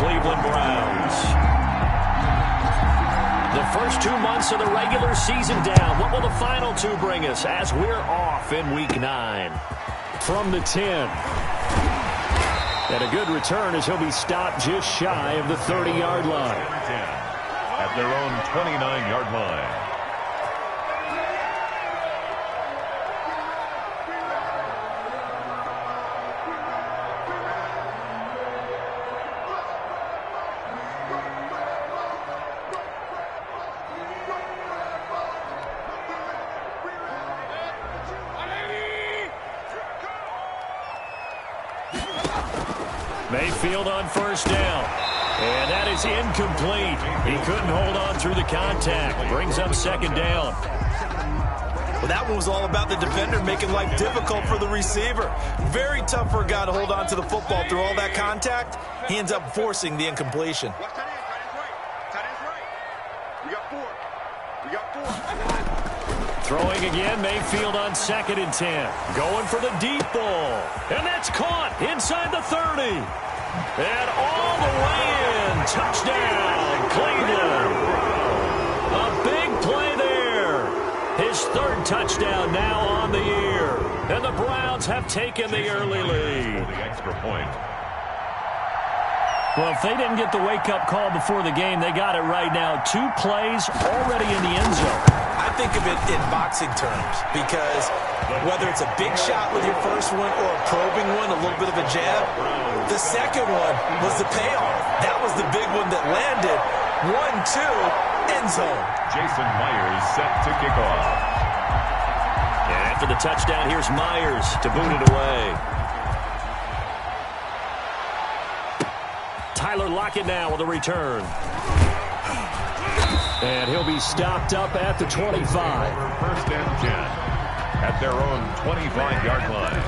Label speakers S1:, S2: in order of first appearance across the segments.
S1: Cleveland Browns. The first 2 months of the regular season down. What will the final two bring us as we're off in Week 9? From the 10. And a good return as he'll be stopped just shy of the 30-yard line.
S2: At their own 29-yard line.
S1: Mayfield on first down. And that is incomplete. He couldn't hold on through the contact. Brings up second down.
S3: Well, that one was all about the defender making life difficult for the receiver. Very tough for a guy to hold on to the football through all that contact. He ends up forcing the incompletion.
S1: Throwing again, Mayfield on 2nd and 10. Going for the deep ball. And that's caught inside the 30. And all the way in. Touchdown, Cleveland. A big play there. His 3rd touchdown now on the year. And the Browns have taken the early lead.
S2: The extra point.
S1: Well, if they didn't get the wake-up call before the game, they got it right now. 2 plays already in the end zone.
S3: I think of it in boxing terms because whether it's a big shot with your first one or a probing one, a little bit of a jab, the second one was the payoff. That was the big one that landed. 1-2, end zone.
S2: Jason Myers set to kick off.
S1: And after the touchdown, here's Myers to boot it away. Tyler Lockett now with a return. And he'll be stopped up at the 25.
S2: First and 10 at their own 25-yard line.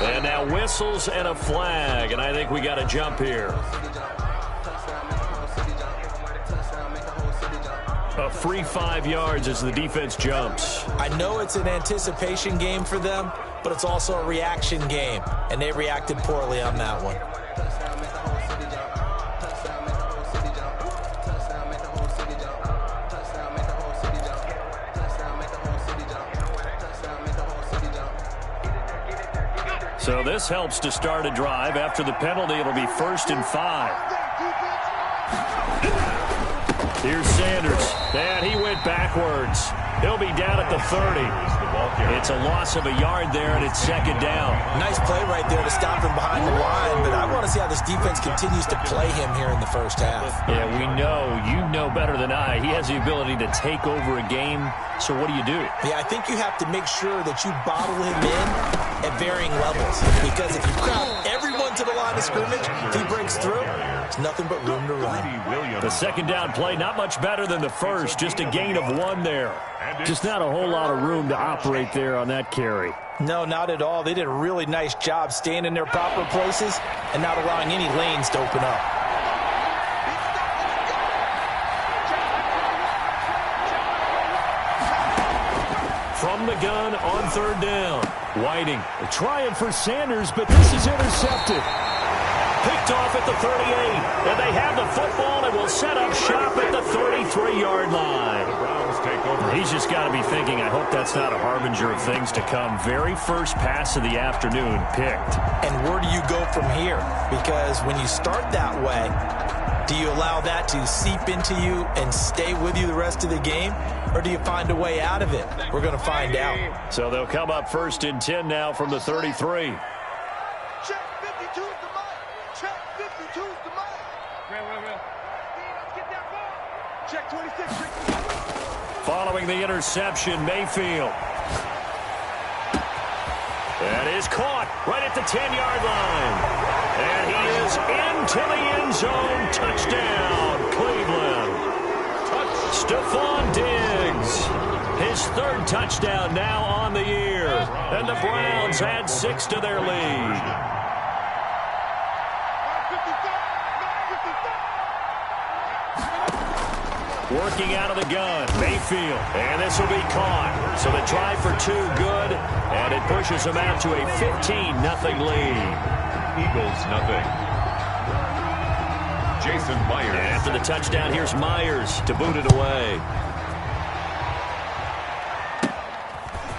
S1: And now whistles and a flag, and I think we got a jump here. A free 5 yards as the defense jumps.
S3: I know it's an anticipation game for them, but it's also a reaction game, and they reacted poorly on that one.
S1: So this helps to start a drive. After the penalty, it'll be 1st and 5. Here's Sanders. And he went backwards. He'll be down at the 30. It's a loss of a yard there, and it's 2nd down.
S3: Nice play right there to stop him behind the line, but I want to see how this defense continues to play him here in the first half.
S1: Yeah, we know. You know better than I. He has the ability to take over a game. So what do you do?
S3: Yeah, I think you have to make sure that you bottle him in at varying levels. Because if you crowd everyone to the line of scrimmage, if he breaks through, there's nothing but room to run.
S1: The 2nd down play, not much better than the first. Just a gain of 1 there. Just not a whole lot of room to operate there on that carry.
S3: No, not at all. They did a really nice job staying in their proper places and not allowing any lanes to open up.
S1: From the gun on 3rd down. Whiting trying for Sanders, but this is intercepted. Picked off at the 38. And they have the football and will set up shop at the 33-yard line. He's just got to be thinking, I hope that's not a harbinger of things to come. Very first pass of the afternoon picked.
S3: And where do you go from here? Because when you start that way, do you allow that to seep into you and stay with you the rest of the game? Or do you find a way out of it? We're going to find out.
S1: So they'll come up 1st and 10 now from the 33.
S4: Check 52's the mic. Check 52's the mic. Well. Let's get that ball. Check 26.
S1: Following the interception, Mayfield. That is caught right at the 10-yard line. And he is into the end zone. Touchdown, Cleveland. Stephon Diggs. His third touchdown now on the year. And the Browns add 6 to their lead. Working out of the gun, Mayfield. And this will be caught. So the try for 2 good, and it pushes them out to a 15-0 lead.
S2: Eagles, nothing. Jason Myers.
S1: And after the touchdown, here's Myers to boot it away.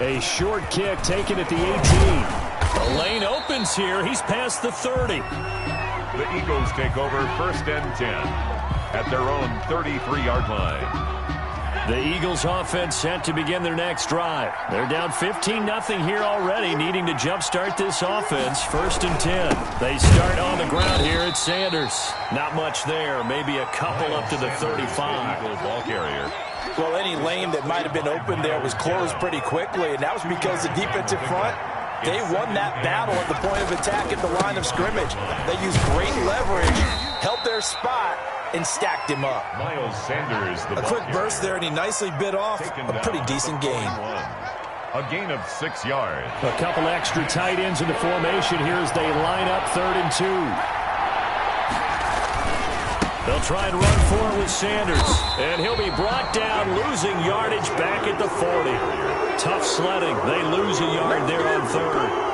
S1: A short kick taken at the 18. The lane opens here. He's past the 30.
S2: The Eagles take over 1st and 10. At their own 33-yard line.
S1: The Eagles offense set to begin their next drive. They're down 15-0 here already, needing to jumpstart this offense. 1st and 10. They start on the ground here at Sanders. Not much there, maybe a couple up to the 35.
S2: Eagle ball carrier.
S3: Well, any lane that might have been open there was closed pretty quickly, and that was because the defensive front, they won that battle at the point of attack at the line of scrimmage. They used great leverage, held their spot, and stacked him up.
S2: Miles Sanders, the
S3: a quick burst there, and he nicely bit off a pretty decent gain.
S2: A gain of 6 yards.
S1: A couple extra tight ends in the formation here as they line up 3rd and 2. They'll try and run for it with Sanders. And he'll be brought down, losing yardage back at the 40. Tough sledding. They lose a yard there on 3rd.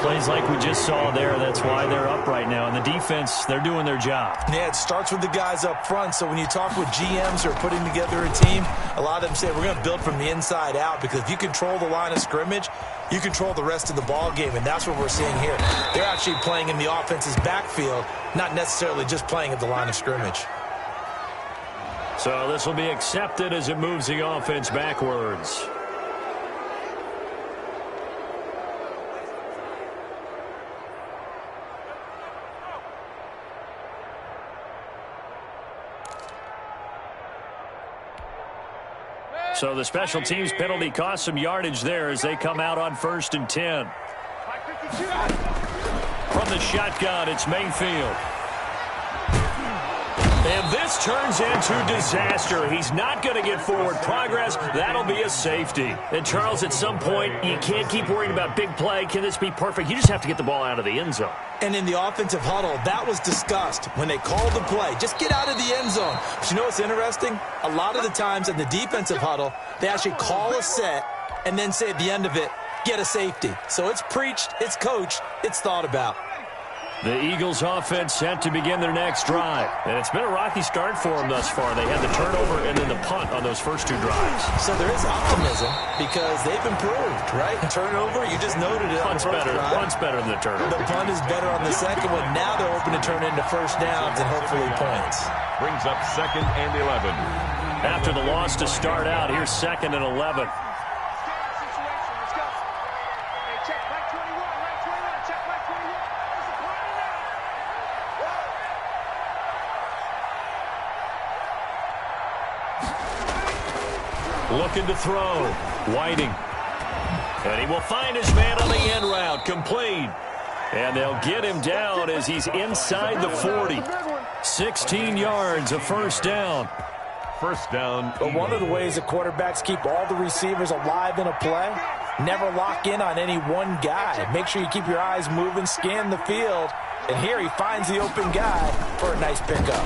S1: Plays like we just saw there, that's why they're up right now. And the defense, they're doing their job.
S3: Yeah, it starts with the guys up front. So when you talk with GMs who are putting together a team, a lot of them say we're going to build from the inside out, because if you control the line of scrimmage, you control the rest of the ball game, and that's what we're seeing here. They're actually playing in the offense's backfield, not necessarily just playing at the line of scrimmage.
S1: So this will be accepted as it moves the offense backwards. So the special teams penalty cost some yardage there as they come out on 1st and 10. From the shotgun, it's Mayfield. And this turns into disaster. He's not going to get forward progress. That'll be a safety. And, Charles, at some point, you can't keep worrying about big play. Can this be perfect? You just have to get the ball out of the end zone.
S3: And in the offensive huddle, that was discussed when they called the play. Just get out of the end zone. But you know what's interesting? A lot of the times in the defensive huddle, they actually call a set and then say at the end of it, get a safety. So it's preached, it's coached, it's thought about.
S1: The Eagles offense set to begin their next drive. And it's been a rocky start for them thus far. They had the turnover and then the punt on those first 2 drives.
S3: So there is optimism because they've improved, right? Turnover, you just noted it.
S1: Punt's better. Punt's better than the turnover.
S3: The punt is better on the second one. Now they're open to turn into first downs and hopefully points.
S2: Brings up 2nd and 11.
S1: After the loss to start out, here's 2nd and 11. Looking to throw. Whiting. And he will find his man on the end route. Complete. And they'll get him down as he's inside the 40. 16 yards, a first down.
S2: First down.
S3: But one of the ways the quarterbacks keep all the receivers alive in a play, never lock in on any one guy. Make sure you keep your eyes moving, scan the field. And here he finds the open guy for a nice pickup.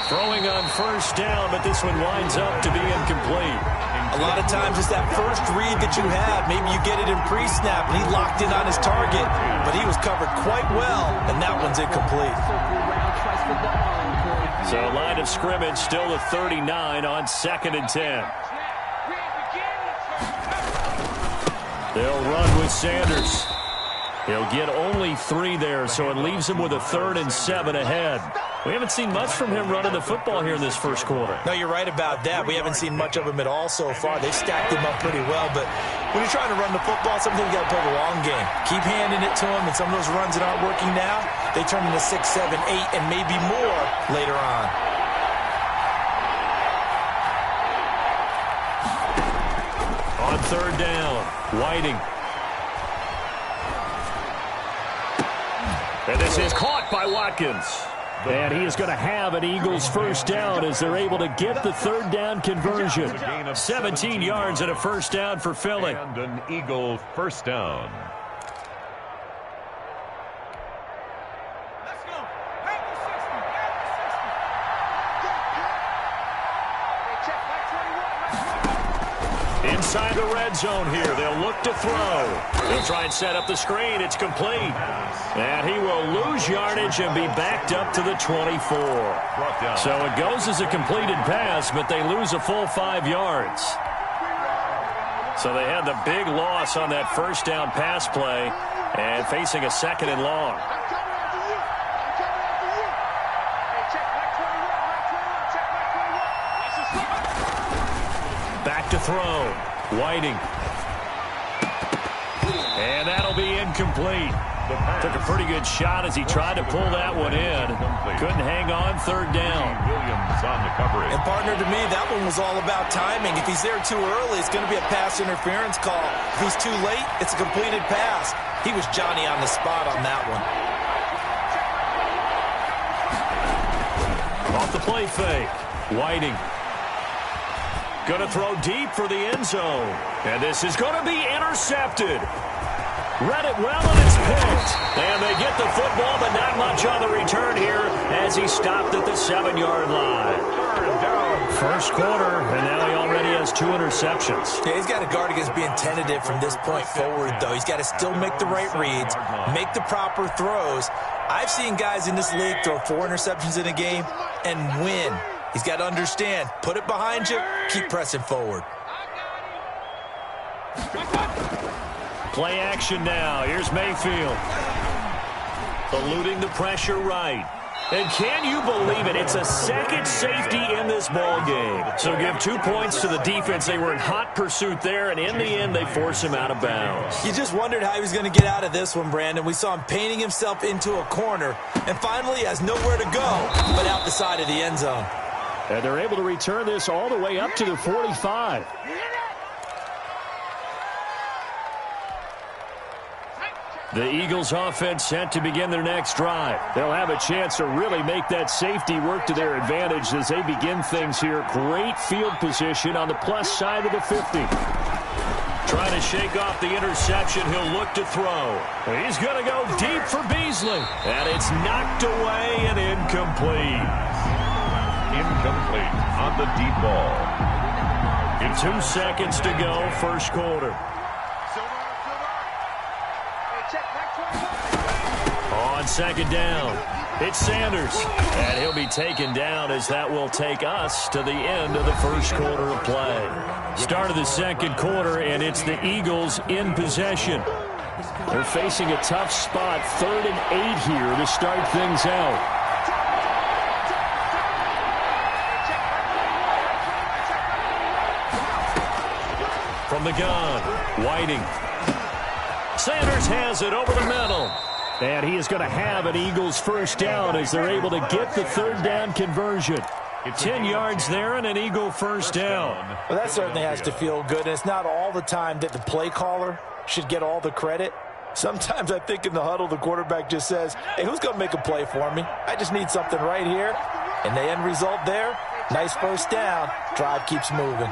S1: Throwing on first down, but this one winds up to be incomplete.
S3: A lot of times it's that first read that you have. Maybe you get it in pre-snap, and he locked in on his target, but he was covered quite well, and that one's incomplete.
S1: So line of scrimmage still the 39 on 2nd and 10. They'll run with Sanders. He'll get only 3 there, so it leaves him with a 3rd and 7 ahead. We haven't seen much from him running the football here in this first quarter.
S3: No, you're right about that. We haven't seen much of him at all so far. They stacked him up pretty well, but when you're trying to run the football, sometimes you got to play the long game. Keep handing it to him, and some of those runs that aren't working now, they turn into 6, 7, 8, and maybe more later on.
S1: On 3rd down, Whiting. And this is caught by Watkins. And he is going to have an Eagles first down as they're able to get the third down conversion. 17 yards and a first down for Philly.
S2: And an Eagle first down.
S1: Inside the red zone here. They'll look to throw. He'll try and set up the screen. It's complete. And he will lose yardage and be backed up to the 24. So it goes as a completed pass, but they lose a full 5 yards. So they had the big loss on that first down pass play and facing a second and long. Back to throw. Whiting. And that'll be incomplete. Took a pretty good shot as he tried to pull that one in. Couldn't hang on third down.
S2: Williams on the coverage.
S3: And partner, to me, that one was all about timing. If he's there too early, it's going to be a pass interference call. If he's too late, it's a completed pass. He was Johnny on the spot on that one.
S1: Off the play fake. Whiting. Going to throw deep for the end zone. And this is going to be intercepted. Read it well, and it's picked. And they get the football, but not much on the return here as he stopped at the 7-yard line. First quarter, and now he already has 2 interceptions.
S3: Yeah, he's got to guard against being tentative from this point forward, though. He's got to still make the right reads, make the proper throws. I've seen guys in this league throw 4 interceptions in a game and win. He's got to understand, put it behind you, keep pressing forward.
S1: Play action now. Here's Mayfield. Eluding the pressure right. And can you believe it? It's a second safety in this ball game. So give 2 points to the defense. They were in hot pursuit there, and in the end, they force him out of bounds.
S3: You just wondered how he was going to get out of this one, Brandon. We saw him painting himself into a corner, and finally has nowhere to go but out the side of the end zone.
S1: And they're able to return this all the way up to the 45. The Eagles offense set to begin their next drive. They'll have a chance to really make that safety work to their advantage as they begin things here. Great field position on the plus side of the 50. Trying to shake off the interception. He'll look to throw. He's going to go deep for Beasley. And it's knocked away and incomplete.
S2: Incomplete on the deep ball.
S1: 2 seconds to go, first quarter. On second down, it's Sanders. And he'll be taken down as that will take us to the end of the first quarter of play. Start of the second quarter, and it's the Eagles in possession. They're facing a tough spot, 3rd and 8 here to start things out. From the gun, Whiting. Sanders has it over the middle. And he is going to have an Eagles first down as they're able to get the third down conversion. 10 yards there and an Eagle first down.
S3: Well, that certainly has to feel good. And it's not all the time that the play caller should get all the credit. Sometimes I think in the huddle, the quarterback just says, hey, who's going to make a play for me? I just need something right here. And the end result there, nice first down. Drive keeps moving.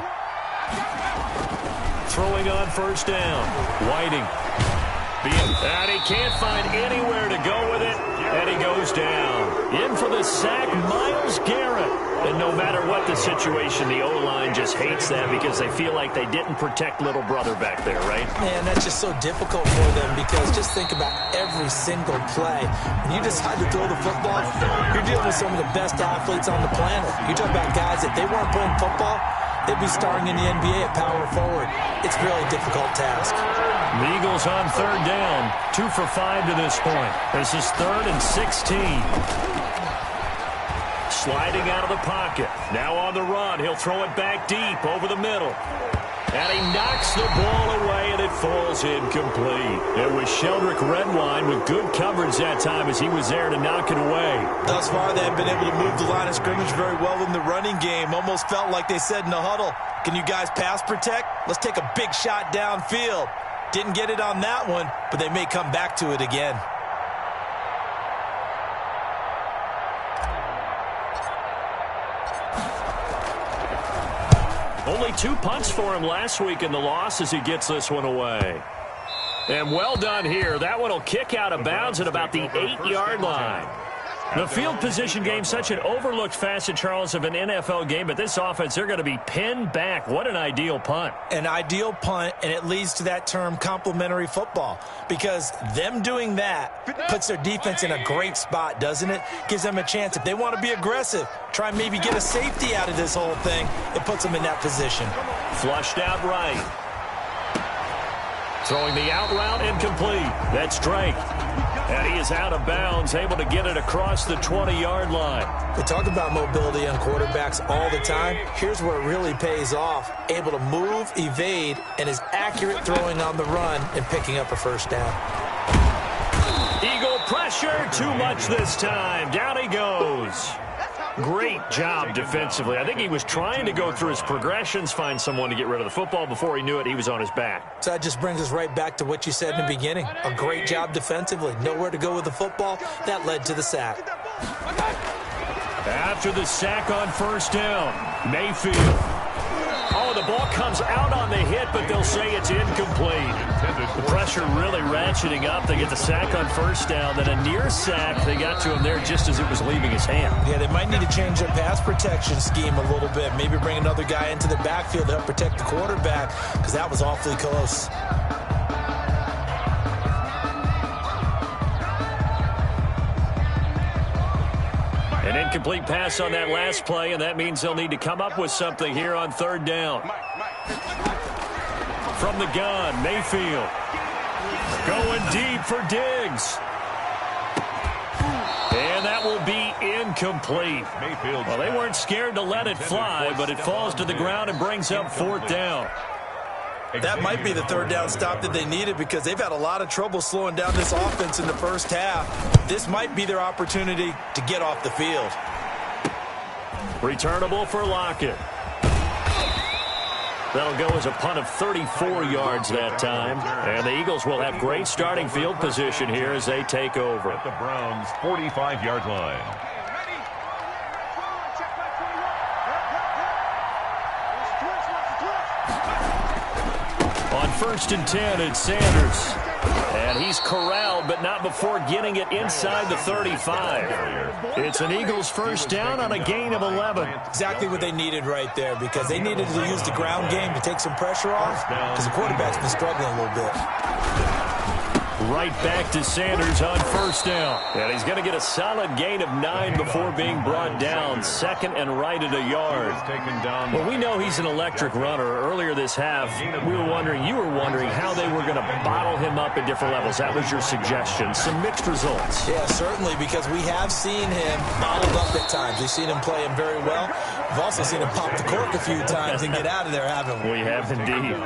S1: Throwing on first down. Whiting. And he can't find anywhere to go with it. And he goes down. In for the sack, Myles Garrett. And no matter what the situation, the O-line just hates that because they feel like they didn't protect little brother back there, right?
S3: Man, that's just so difficult for them because just think about every single play. When you decide to throw the football, you're dealing with some of the best athletes on the planet. You talk about guys, if they weren't playing football, they'd be starring in the NBA at power forward. It's a really difficult task.
S1: The Eagles on third down, 2 for 5 to this point. This is 3rd and 16. Sliding out of the pocket. Now on the run. He'll throw it back deep over the middle. And he knocks the ball away, and it falls incomplete. It was Sheldrick Redwine with good coverage that time as he was there to knock it away.
S3: Thus far, they have been able to move the line of scrimmage very well in the running game. Almost felt like they said in the huddle, can you guys pass protect? Let's take a big shot downfield. Didn't get it on that one, but they may come back to it again.
S1: Only 2 punts for him last week in the loss as he gets this one away. And well done here. That one will kick out of bounds at about the 8-yard line. The field position game, such an overlooked facet, Charles, of an NFL game, but this offense, they're going to be pinned back. What an ideal punt.
S3: An ideal punt, and it leads to that term complementary football, because them doing that puts their defense in a great spot, doesn't it? Gives them a chance. If they want to be aggressive, try and maybe get a safety out of this whole thing, it puts them in that position.
S1: Flushed out right. Throwing the out route incomplete. That's Drake. And he is out of bounds, able to get it across the 20-yard line.
S3: We talk about mobility on quarterbacks all the time. Here's where it really pays off. Able to move, evade, and is accurate throwing on the run and picking up a first down.
S1: Eagle pressure, too much this time. Down he goes. Great job defensively. I think he was trying to go through his progressions, find someone to get rid of the football. Before he knew it, he was on his back.
S3: So that just brings us right back to what you said in the beginning. A great job defensively. Nowhere to go with the football. That led to the sack.
S1: After the sack on first down, Mayfield. Oh, the ball comes out on the hit, but they'll say it's incomplete. The pressure really ratcheting up. They get the sack on first down, then a near sack. They got to him there just as it was leaving his hand.
S3: Yeah, they might need to change their pass protection scheme a little bit. Maybe bring another guy into the backfield to help protect the quarterback, because that was awfully close.
S1: An incomplete pass on that last play, and that means they'll need to come up with something here on third down. From the gun, Mayfield. Going deep for Diggs. And that will be incomplete. Well, they weren't scared to let it fly, but it falls to the ground and brings up fourth down.
S3: That might be the third down stop that they needed, because they've had a lot of trouble slowing down this offense in the first half. This might be their opportunity to get off the field.
S1: Returnable for Lockett. That'll go as a punt of 34 yards that time. And the Eagles will have great starting field position here as they take over.
S2: At the Browns' 45-yard line.
S1: On first and 10, it's Sanders. And he's corralled, but not before getting it inside the 35. It's an Eagles first down on a gain of 11.
S3: Exactly what they needed right there, because they needed to use the ground game to take some pressure off, because the quarterback's been struggling a little bit.
S1: Right back to Sanders on first down. And he's going to get a solid gain of 9 before being brought down. Second and right at a yard. Well, we know he's an electric runner. Earlier this half, you were wondering how they were going to bottle him up at different levels. That was your suggestion. Some mixed results.
S3: Yeah, certainly, because we have seen him bottled up at times. We've seen him play him very well. We've also seen him pop the cork a few times and get out of there, haven't we?
S1: We have indeed.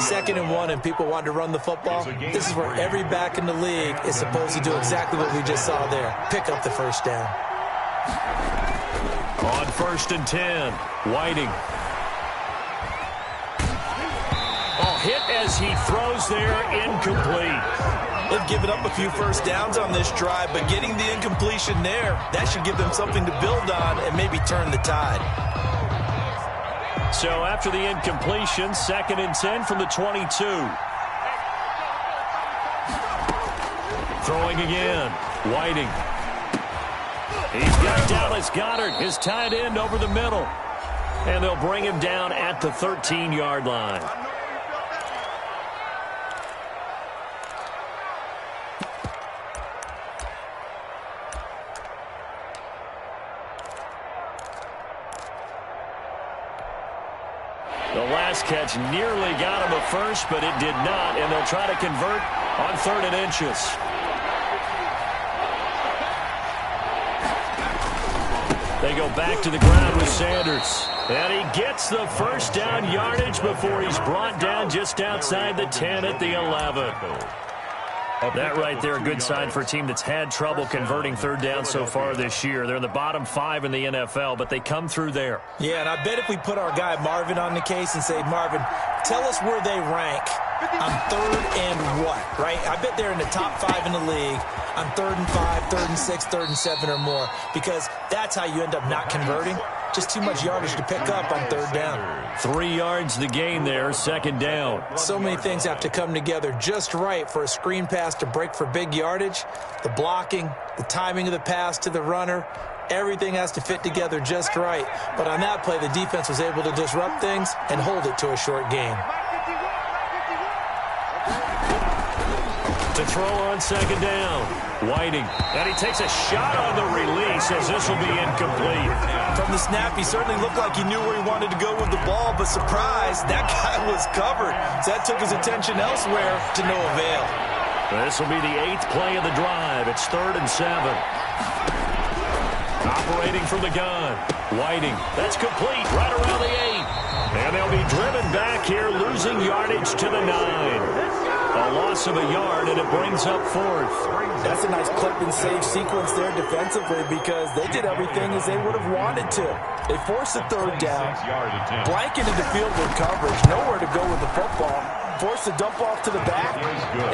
S3: Second and 1, and people want to run the football. This is where every back in the league is supposed to do exactly what we just saw there. Pick up the first down.
S1: On first and 10, Whiting. Oh, hit as he throws there, incomplete.
S3: They've given up a few first downs on this drive, but getting the incompletion there, that should give them something to build on and maybe turn the tide.
S1: So after the incompletion, second and 10 from the 22. Throwing again, Whiting. He's got Dallas Goedert, his tight end, over the middle. And they'll bring him down at the 13-yard line. The last catch nearly got him a first, but it did not, and they'll try to convert on third and inches. They go back to the ground with Sanders. And he gets the first down yardage before he's brought down just outside the 10 at the 11. That right there, a good sign for a team that's had trouble converting third down so far this year. They're in the bottom 5 in the NFL, but they come through there.
S3: Yeah, and I bet if we put our guy Marvin on the case and say, Marvin, tell us where they rank on third and what, right? I bet they're in the top 5 in the league on 3rd and 5, 3rd and 6, 3rd and 7 or more, because that's how you end up not converting. Just too much yardage to pick up on third down.
S1: 3 yards the gain there, second down.
S3: So many things have to come together just right for a screen pass to break for big yardage. The blocking, the timing of the pass to the runner, everything has to fit together just right. But on that play, the defense was able to disrupt things and hold it to a short gain.
S1: To throw on second down, Whiting. And he takes a shot on the release as this will be incomplete.
S3: From the snap, he certainly looked like he knew where he wanted to go with the ball, but surprise, that guy was covered. So that took his attention elsewhere to no avail.
S1: This will be the 8th play of the drive. It's 3rd and 7. Operating from the gun, Whiting. That's complete right around the 8. And they'll be driven back here, losing yardage to the 9. A loss of a yard, and it brings up 4th.
S3: That's a nice clip and save sequence there defensively because they did everything as they would have wanted to. They forced the third down, blanketed the field with coverage, nowhere to go with the football, forced the dump off to the back,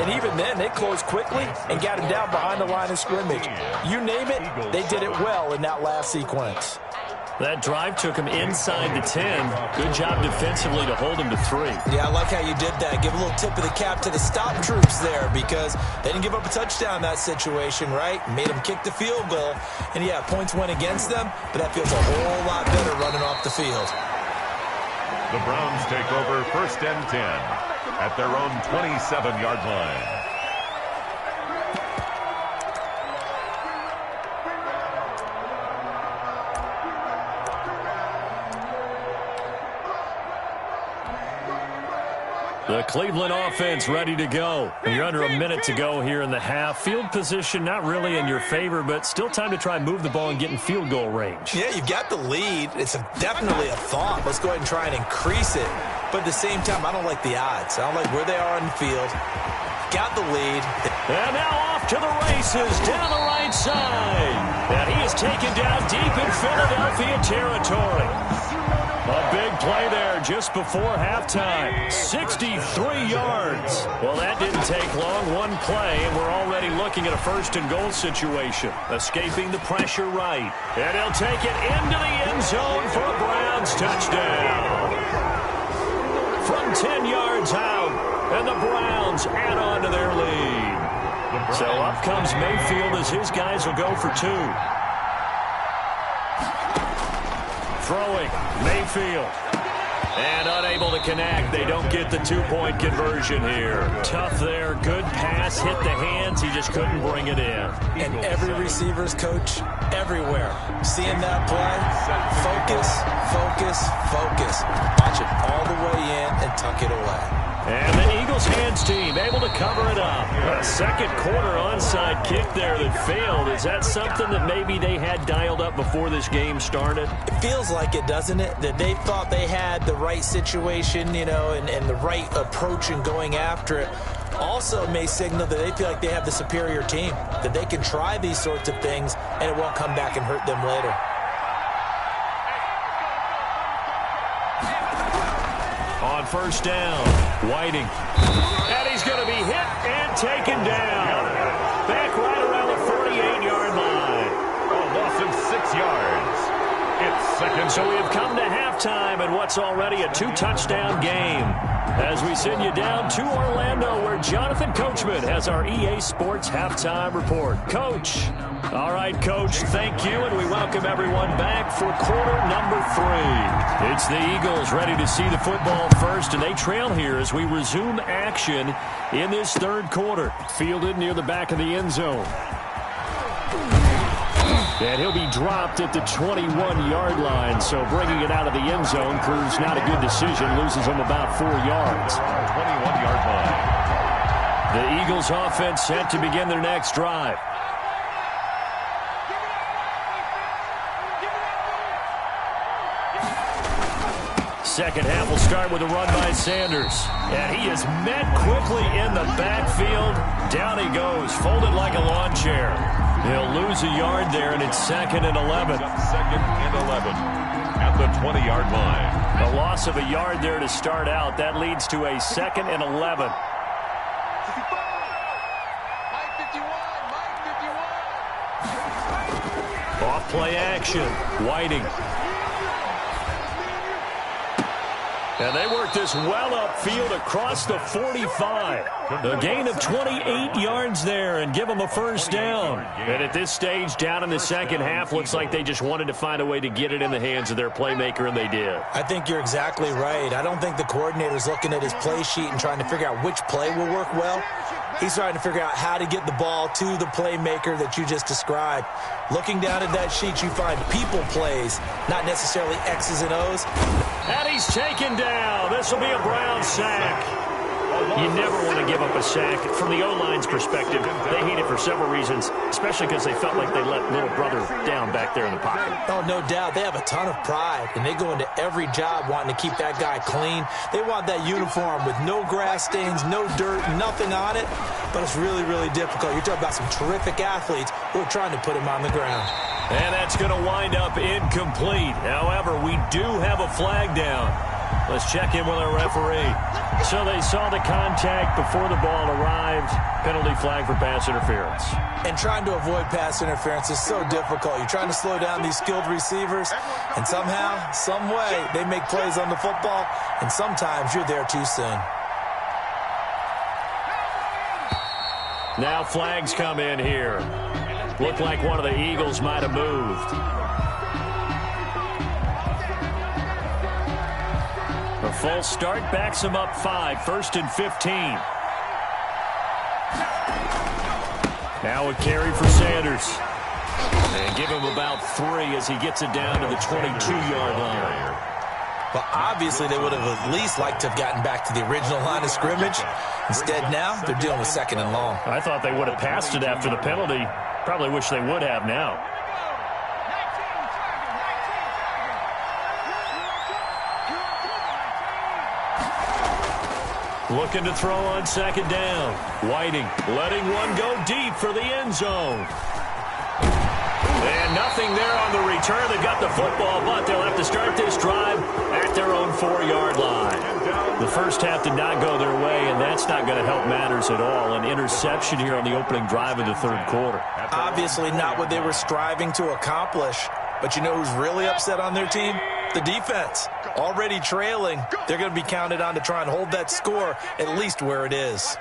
S3: and even then they closed quickly and got him down behind the line of scrimmage. You name it, they did it well in that last sequence.
S1: That drive took him inside the 10. Good job defensively to hold him to 3.
S3: Yeah, I like how you did that. Give a little tip of the cap to the stop troops there because they didn't give up a touchdown in that situation, right? Made them kick the field goal. And, yeah, points went against them, but that feels a whole lot better running off the field.
S2: The Browns take over 1st and 10 at their own 27-yard line.
S1: The Cleveland offense ready to go. You're under a minute to go here in the half. Field position not really in your favor, but still time to try and move the ball and get in field goal range.
S3: Yeah, you've got the lead. It's definitely a thought. Let's go ahead and try and increase it. But at the same time, I don't like the odds. I don't like where they are on the field. Got the lead.
S1: And now off to the races down the right side. And he is taken down deep in Philadelphia territory. A big play there just before halftime. 63 yards. Well, that didn't take long. One play, and we're already looking at a 1st and goal situation. Escaping the pressure right. And he'll take it into the end zone for a Browns touchdown. From 10 yards out, and the Browns add on to their lead. So up comes Mayfield as his guys will go for 2. Throwing, Mayfield. And unable to connect. They don't get the 2-point conversion here. Tough there. Good pass. Hit the hands. He just couldn't bring it in.
S3: And every receiver's coach everywhere. Seeing that play, focus, focus, focus. Watch it all the way in and tuck it away.
S1: And the Eagles hands team able to cover it up. A second quarter onside kick there that failed. Is that something that maybe they had dialed up before this game started?
S3: It feels like it, doesn't it? That they thought they had the right situation, you know, and the right approach in going after it. Also may signal that they feel like they have the superior team, that they can try these sorts of things and it won't come back and hurt them later.
S1: On 1st down, Whiting. And he's going to be hit and taken down. Back right around the 48-yard line.
S2: A loss of 6 yards. It's 2nd.
S1: So we have come to halftime and what's already a 2-touchdown game. As we send you down to Orlando where Jonathan Coachman has our EA Sports Halftime Report. Coach. All right, Coach, thank you, and we welcome everyone back for quarter number 3. It's the Eagles ready to see the football first, and they trail here as we resume action in this 3rd quarter. Fielded near the back of the end zone. And he'll be dropped at the 21-yard line, so bringing it out of the end zone proves not a good decision, loses him about 4 yards.
S2: 21-yard line.
S1: The Eagles offense set to begin their next drive. Second half will start with a run by Sanders. And he is met quickly in the backfield. Down he goes, folded like a lawn chair. He'll lose a yard there, and it's 2nd and 11.
S2: 2nd and 11 at the 20-yard line.
S1: A loss of a yard there to start out. That leads to a 2nd and 11. Off play action. Whiting. And they work this well upfield across the 45. A gain of 28 yards there and give them a first down. And at this stage, down in the second half, looks like they just wanted to find a way to get it in the hands of their playmaker, and they did.
S3: I think you're exactly right. I don't think the coordinator's looking at his play sheet and trying to figure out which play will work well. He's trying to figure out how to get the ball to the playmaker that you just described. Looking down at that sheet, you find people plays, not necessarily X's and O's.
S1: And he's taken down. This will be a Brown sack. You never want to give up a sack. From the O-line's perspective, they hate it for several reasons, especially because they felt like they let little brother down back there in the pocket.
S3: Oh, no doubt. They have a ton of pride, and they go into every job wanting to keep that guy clean. They want that uniform with no grass stains, no dirt, nothing on it, but it's really, really difficult. You're talking about some terrific athletes who are trying to put him on the ground.
S1: And that's going to wind up incomplete. However, we do have a flag down. Let's check in with our referee. So they saw the contact before the ball arrived. Penalty flag for pass interference.
S3: And trying to avoid pass interference is so difficult. You're trying to slow down these skilled receivers, and somehow, some way, they make plays on the football, and sometimes you're there too soon.
S1: Now flags come in here. Looked like one of the Eagles might have moved. A false start backs him up 5, 1st and 15. Now a carry for Sanders. And give him about 3 as he gets it down to the 22-yard line.
S3: Well, obviously they would have at least liked to have gotten back to the original line of scrimmage. Instead now, they're dealing with 2nd and long.
S1: I thought they would have passed it after the penalty. Probably wish they would have now. Looking to throw on 2nd down. Whiting letting one go deep for the end zone. And nothing there on the return. They got the football, but they'll have to start this drive at their own 4-yard line. The first half did not go their way, and that's not going to help matters at all. An interception here on the opening drive of the 3rd quarter.
S3: Obviously not what they were striving to accomplish. But you know who's really upset on their team? The defense. Already trailing. They're going to be counted on to try and hold that score at least where it is.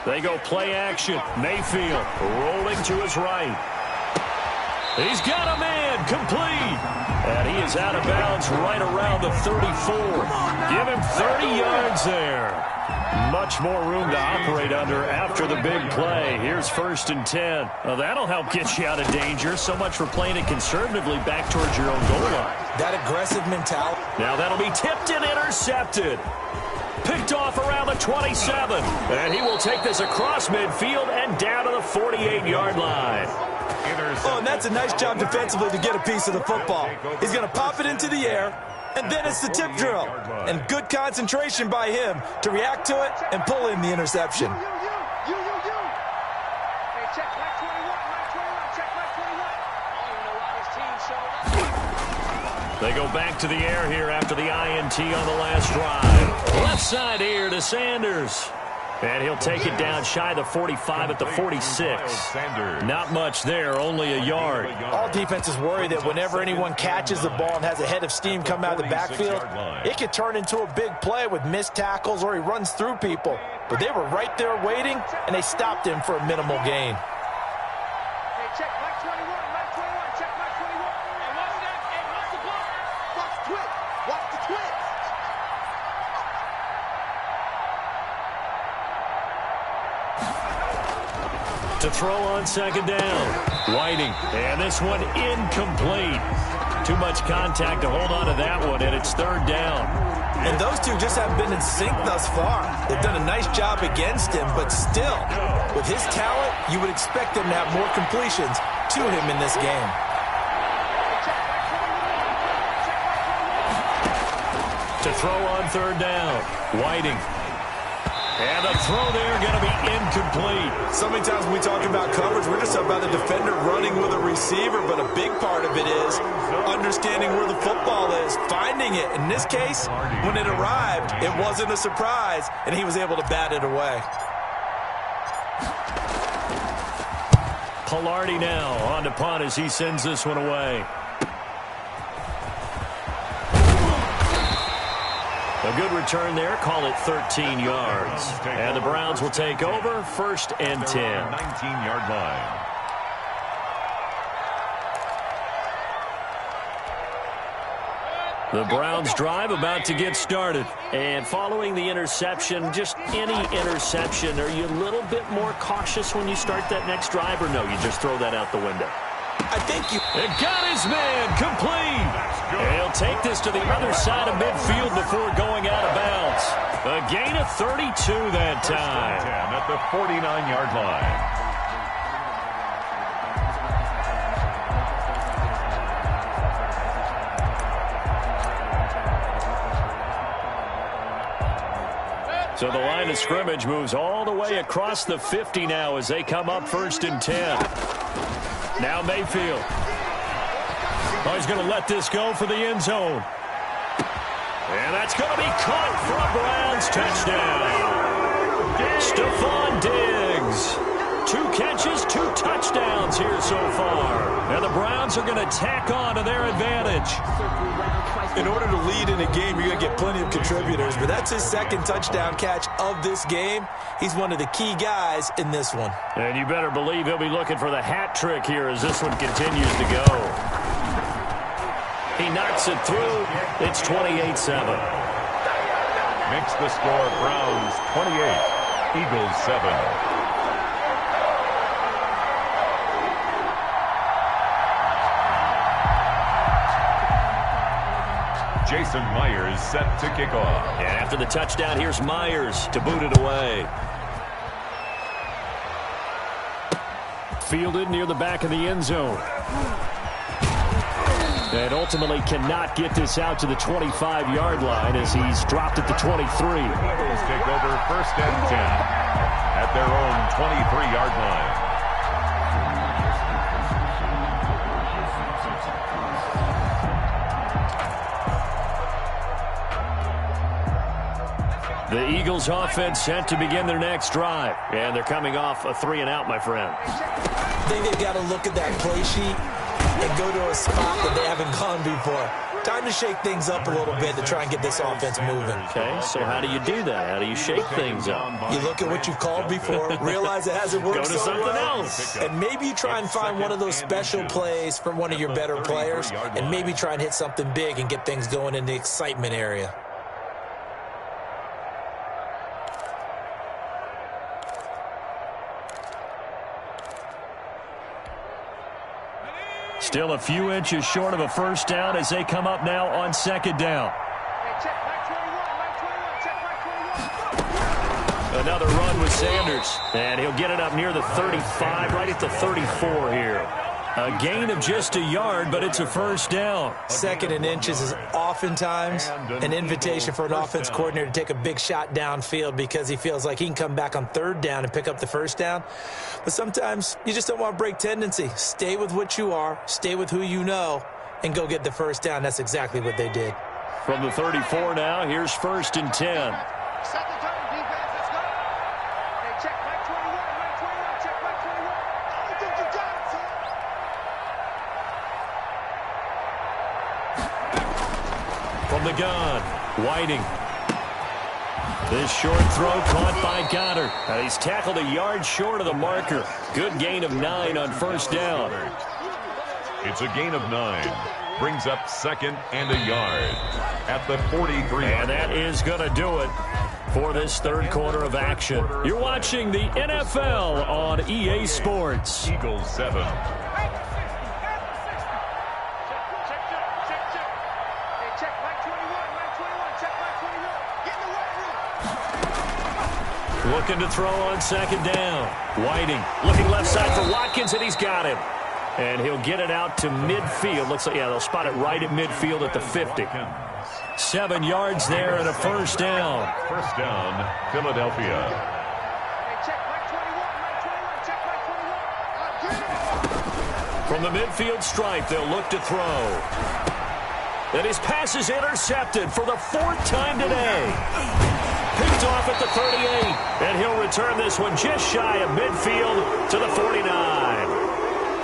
S1: They go play action. Mayfield rolling to his right. He's got a man complete. And he is out of bounds right around the 34. Give him 30 yards there. Much more room to operate under after the big play. Here's 1st and 10. Well, that'll help get you out of danger. So much for playing it conservatively back towards your own goal line.
S3: That aggressive mentality.
S1: Now that'll be tipped and intercepted. Picked off around the 27. And he will take this across midfield and down to the 48-yard line.
S3: Oh, and that's a nice job defensively to get a piece of the football. He's going to pop it into the air, and then it's the tip drill. And good concentration by him to react to it and pull in the interception.
S1: They go back to the air here after the INT on the last drive. Left side here to Sanders. And he'll take it down shy of the 45 at the 46. Not much there, only a yard.
S3: All defenses worry that whenever anyone catches the ball and has a head of steam come out of the backfield, it could turn into a big play with missed tackles or he runs through people. But they were right there waiting, and they stopped him for a minimal gain.
S1: To throw on 2nd down. Whiting. And this one incomplete. Too much contact to hold on to that one, and it's 3rd down.
S3: And those two just haven't been in sync thus far. They've done a nice job against him, but still, with his talent, you would expect them to have more completions to him in this game.
S1: To throw on 3rd down. Whiting. And the throw there going to be incomplete.
S3: So many times when we talk about coverage, we're just about a defender running with a receiver, but a big part of it is understanding where the football is, finding it. In this case, when it arrived, it wasn't a surprise, and he was able to bat it away.
S1: Pilardi now on to punt as he sends this one away. A good return there. Call it 13 yards. And the Browns will take over 1st and 10.
S2: 19-yard line.
S1: The Browns drive about to get started. And following the interception, just any interception, are you a little bit more cautious when you start that next drive, or no, you just throw that out the window?
S3: I think you...
S1: It got his man complete. And he'll take this to the other side of midfield before going out of bounds. A gain of 32 that time.
S2: 10 at the 49-yard line.
S1: So the line of scrimmage moves all the way across the 50 now as they come up 1st and 10. Now Mayfield. Oh, he's going to let this go for the end zone. And that's going to be caught for a Browns touchdown. Stephon Diggs. 2 catches, 2 touchdowns here so far. And the Browns are going to tack on to their advantage.
S3: In order to lead in a game, you're going to get plenty of contributors, but that's his 2nd touchdown catch of this game. He's one of the key guys in this one.
S1: And you better believe he'll be looking for the hat trick here as this one continues to go. He knocks it through. It's 28-7.
S2: Makes the score Browns 28, Eagles 7. Jason Myers set to kick off.
S1: And after the touchdown, here's Myers to boot it away. Fielded near the back of the end zone. And ultimately cannot get this out to the 25-yard line as he's dropped at the 23.
S2: Eagles take over 1st and 10 at their own 23-yard line.
S1: The Eagles offense set to begin their next drive. And they're coming off a 3-and-out, my friend.
S3: I think they've got to look at that play sheet and go to a spot that they haven't gone before. Time to shake things up a little bit to try and get this offense moving.
S1: Okay, so how do you do that? How do you shake things up?
S3: You look at what you've called before, realize it hasn't worked
S1: Go to
S3: so
S1: something
S3: well,
S1: else.
S3: and maybe you try and find one of those special plays from one of your better players, and maybe try and hit something big and get things going in the excitement area.
S1: Still a few inches short of a first down as they come up now on 2nd down. Another run with Sanders. And he'll get it up near the 35, right at the 34 here. A gain of just a yard, but it's a first down.
S3: 2nd and inches is oftentimes an invitation for an offense coordinator to take a big shot downfield because he feels like he can come back on 3rd down and pick up the first down. But sometimes you just don't want to break tendency. Stay with what you are, stay with who you know, and go get the first down. That's exactly what they did.
S1: From the 34 now, here's 1st and 10. From the gun, Whiting. This short throw caught by Goddard. He's tackled a yard short of the marker. Good gain of 9 on first down.
S2: It's a gain of 9. Brings up 2nd and a yard at the 43.
S1: And that is going to do it for this 3rd quarter of action. You're watching the NFL on EA Sports.
S2: Eagles 7.
S1: Looking to throw on 2nd down. Whiting looking left side for Watkins, and he's got him. And he'll get it out to midfield. Looks like, yeah, they'll spot it right at midfield at the 50. 7 yards there and a first down.
S2: First down, Philadelphia.
S1: From the midfield stripe, they'll look to throw. And his pass is intercepted for the 4th time today. Picked off at the 38, and he'll return this one just shy of midfield to the 49.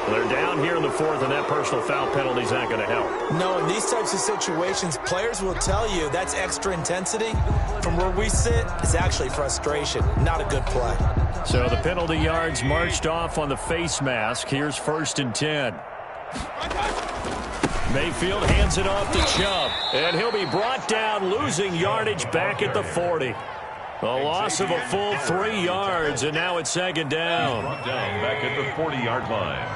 S1: They're down here in the fourth, and that personal foul penalty is not going to help.
S3: No, in these types of situations, players will tell you that's extra intensity. From where we sit, it's actually frustration, not a good play.
S1: So the penalty yards marched off on the face mask. Here's 1st and 10. Mayfield hands it off to Chubb, and he'll be brought down, losing yardage back at the 40. A loss of a full 3 yards, and now it's 2nd down.
S2: Brought down back at the 40-yard line.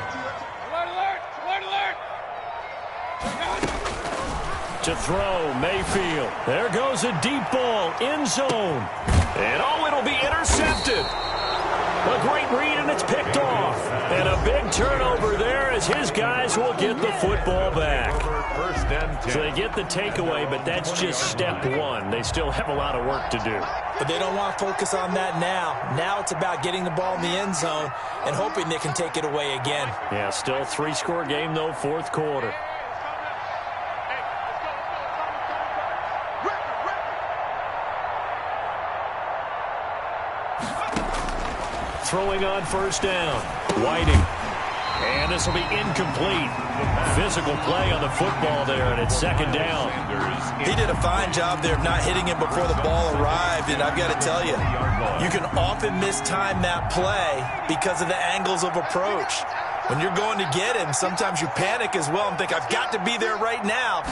S1: To throw, Mayfield. There goes a deep ball, end zone. And oh, it'll be intercepted. A great read, and it's picked off. And a big turnover there as his guys will get the football back.
S2: 1st and 10.
S1: So they get the takeaway, but that's just step one. They still have a lot of work to do.
S3: But they don't want to focus on that now. Now it's about getting the ball in the end zone and hoping they can take it away again.
S1: Yeah, still 3-score game, though, 4th quarter. Throwing on 1st down. Whiting. And this will be incomplete. Physical play on the football there, and it's 2nd down.
S3: He did a fine job there of not hitting him before the ball arrived, and I've got to tell you, you can often mistime that play because of the angles of approach. When you're going to get him, sometimes you panic as well and think, I've got to be there right now.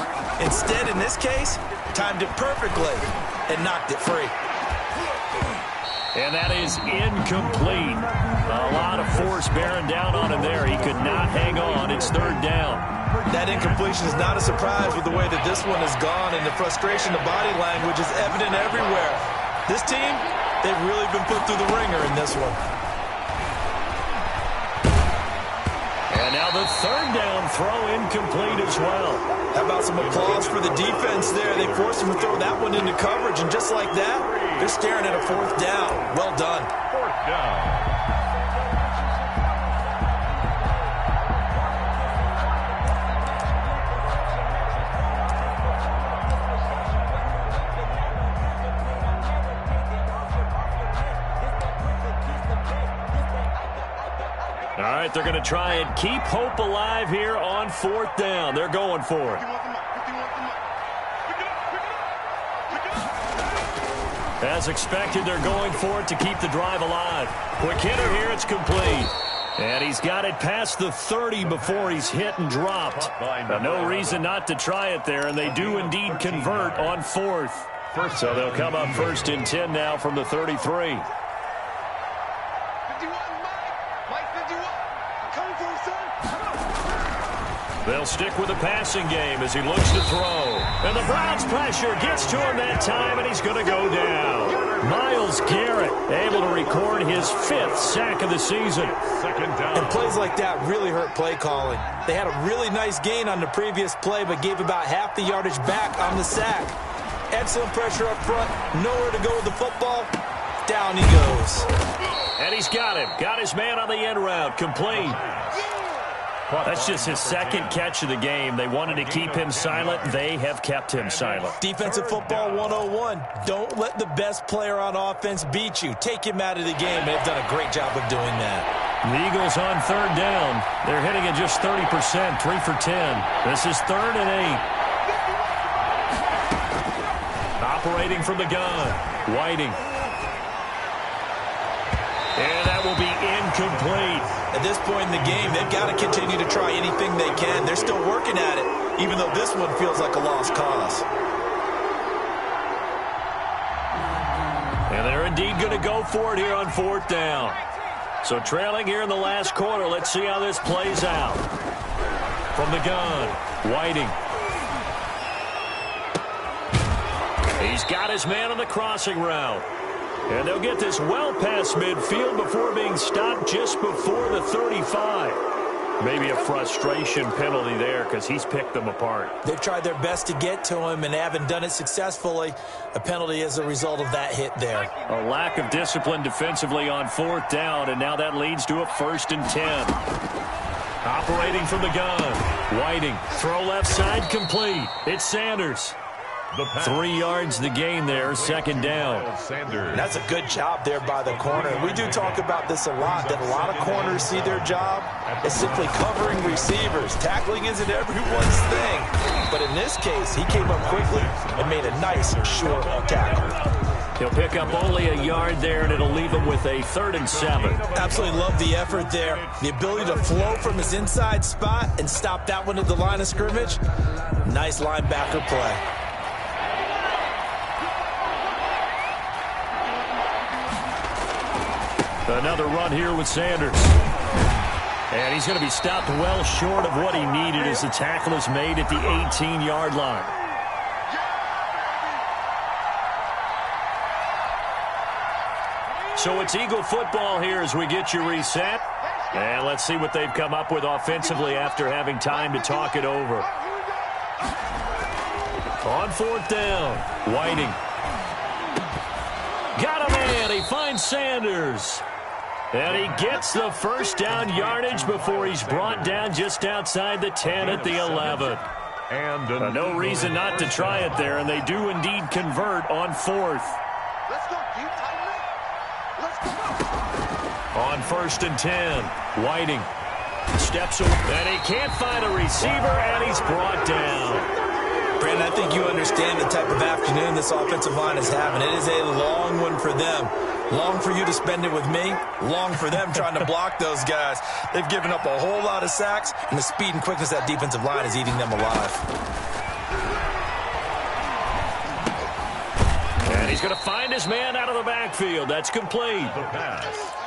S3: Instead, in this case, timed it perfectly and knocked it free.
S1: And that is incomplete. A lot of force bearing down on him there. He could not hang on. It's 3rd down.
S3: That incompletion is not a surprise with the way that this one has gone, and the frustration, the body language is evident everywhere. This team, they've really been put through the ringer in this one.
S1: And now the 3rd down throw incomplete as well.
S3: How about some applause for the defense there? They forced him to throw that one into coverage, and just like that, they're staring at a 4th down. Well done.
S2: 4th down.
S1: All right, they're going to try and keep hope alive here on 4th down. They're going for it. As expected, they're going for it to keep the drive alive. Quick hitter here, it's complete. And he's got it past the 30 before he's hit and dropped. No reason not to try it there, and they do indeed convert on 4th. So they'll come up 1st and 10 now from the 33. They'll stick with the passing game as he looks to throw. And the Browns' pressure gets to him that time, and he's going to go down. Myles Garrett able to record his 5th sack of the season.
S2: 2nd down.
S3: And plays like that really hurt play calling. They had a really nice gain on the previous play, but gave about half the yardage back on the sack. Excellent pressure up front. Nowhere to go with the football. Down he goes.
S1: And he's got him. Got his man on the end route. Complete. That's just his 2nd catch of the game. They wanted to keep him silent. They have kept him silent.
S3: Defensive football 101. Don't let the best player on offense beat you. Take him out of the game. They've done a great job of doing that.
S1: The Eagles on 3rd down. They're hitting at just 30%, 3 for 10. This is 3rd and 8. Operating from the gun. Whiting. And that will be incomplete.
S3: At this point in the game, they've got to continue to try anything they can. They're still working at it, even though this one feels like a lost cause.
S1: And they're indeed going to go for it here on 4th down. So trailing here in the last quarter, let's see how this plays out. From the gun, Whiting. He's got his man on the crossing route. And they'll get this well past midfield before being stopped just before the 35. Maybe a frustration penalty there because he's picked them apart.
S3: They've tried their best to get to him and haven't done it successfully. A penalty as a result of that hit there.
S1: A lack of discipline defensively on 4th down, and now that leads to a 1st and 10. Operating from the gun. Whiting. Throw left side complete. It's Sanders. 3 yards the gain there, second down.
S3: That's a good job there by the corner. We do talk about this a lot, that a lot of corners see their job as simply covering receivers. Tackling isn't everyone's thing. But in this case, he came up quickly and made a nice short tackle.
S1: He'll pick up only a yard there, and it'll leave him with a 3rd and 7.
S3: Absolutely love the effort there. The ability to flow from his inside spot and stop that one at the line of scrimmage. Nice linebacker play.
S1: Another run here with Sanders. And he's going to be stopped well short of what he needed as the tackle is made at the 18-yard line. So it's Eagle football here as we get you reset. And let's see what they've come up with offensively after having time to talk it over. On 4th down, Whiting. Got a man. He finds Sanders. And he gets the first down yardage before he's brought down just outside the 10 at the 11. And no reason not to try it there, and they do indeed convert on 4th.
S4: Let's go, deep, tighten up. Let's go.
S1: On 1st and 10, Whiting steps away, and he can't find a receiver, and he's brought down.
S3: Brandon, I think you understand the type of afternoon this offensive line is having. It is a long one for them. Long for you to spend it with me. Long for them trying to block those guys. They've given up a whole lot of sacks, and the speed and quickness of that defensive line is eating them alive.
S1: And he's going to find his man out of the backfield. That's complete.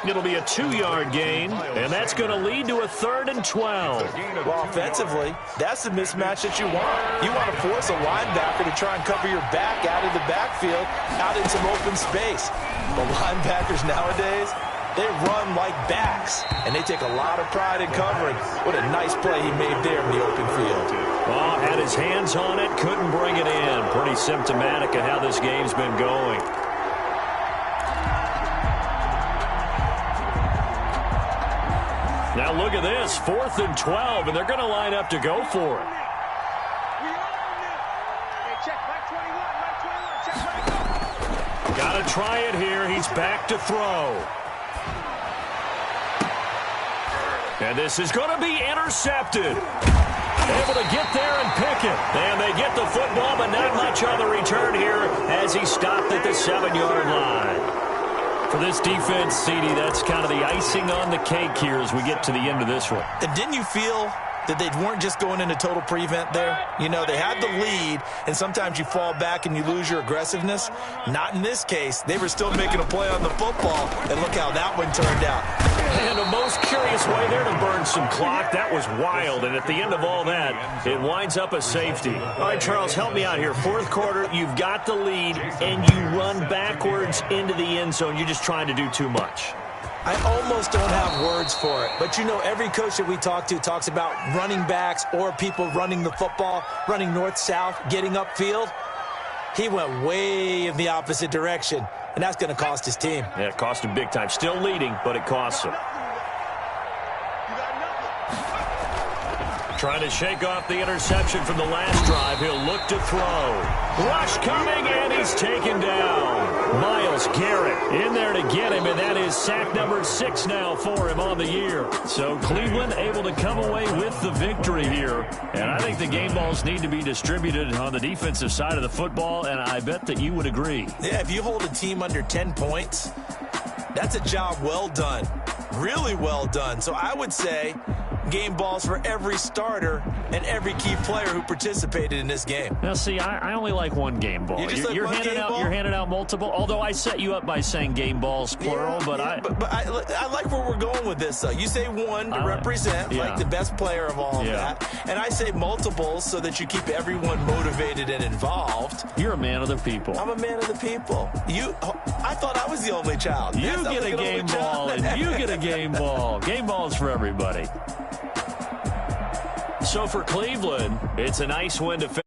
S1: It'll be a 2-yard gain, and that's going to lead to a 3rd and 12.
S3: Well, offensively, that's the mismatch that you want. You want to force a linebacker to try and cover your back out of the backfield, out in some open space. The linebackers nowadays, they run like backs, and they take a lot of pride in covering. What a nice play he made there in the open field.
S1: Oh, had his hands on it, couldn't bring it in. Pretty symptomatic of how this game's been going. Now look at this, 4th and 12, and they're going to line up to go for it. Got to try it here. He's back to throw. And this is going to be intercepted. Able to get there and pick it. And they get the football, but not much on the return here as he stopped at the 7-yard line. For this defense, CD, that's kind of the icing on the cake here as we get to the end of this one.
S3: And didn't you feel that they weren't just going into total prevent there? You know, they had the lead, and sometimes you fall back and you lose your aggressiveness. Not in this case. They were still making a play on the football, and look how that one turned out.
S1: And a most curious way there to burn some clock. That was wild, and at the end of all that, it winds up a safety. All right, Charles, help me out here. 4th quarter, you've got the lead, and you run backwards into the end zone. You're just trying to do too much.
S3: I almost don't have words for it. But, you know, every coach that we talk to talks about running backs or people running the football, running north-south, getting upfield. He went way in the opposite direction, and that's going to cost his team.
S1: Yeah, it cost him big time. Still leading, but it costs him. Trying to shake off the interception from the last drive. He'll look to throw. Rush coming, and he's taken down. Myles Garrett in there to get him, and that is sack number 6 now for him on the year. So Cleveland able to come away with the victory here. And I think the game balls need to be distributed on the defensive side of the football, and I bet that you would agree.
S3: Yeah, if you hold a team under 10 points, that's a job well done. Really well done. So I would say game balls for every starter and every key player who participated in this game.
S1: Now, see, I only like one game ball. You're handing out multiple. Although I set you up by saying game balls plural, but
S3: I like where we're going with this. Though you say one to represent like the best player of all of that, and I say multiples so that you keep everyone motivated and involved.
S1: You're a man of the people.
S3: I'm a man of the people. I thought I was the only child.
S1: You get a game ball, and you get a game ball. Game balls for everybody. So for Cleveland, it's a nice win to finish.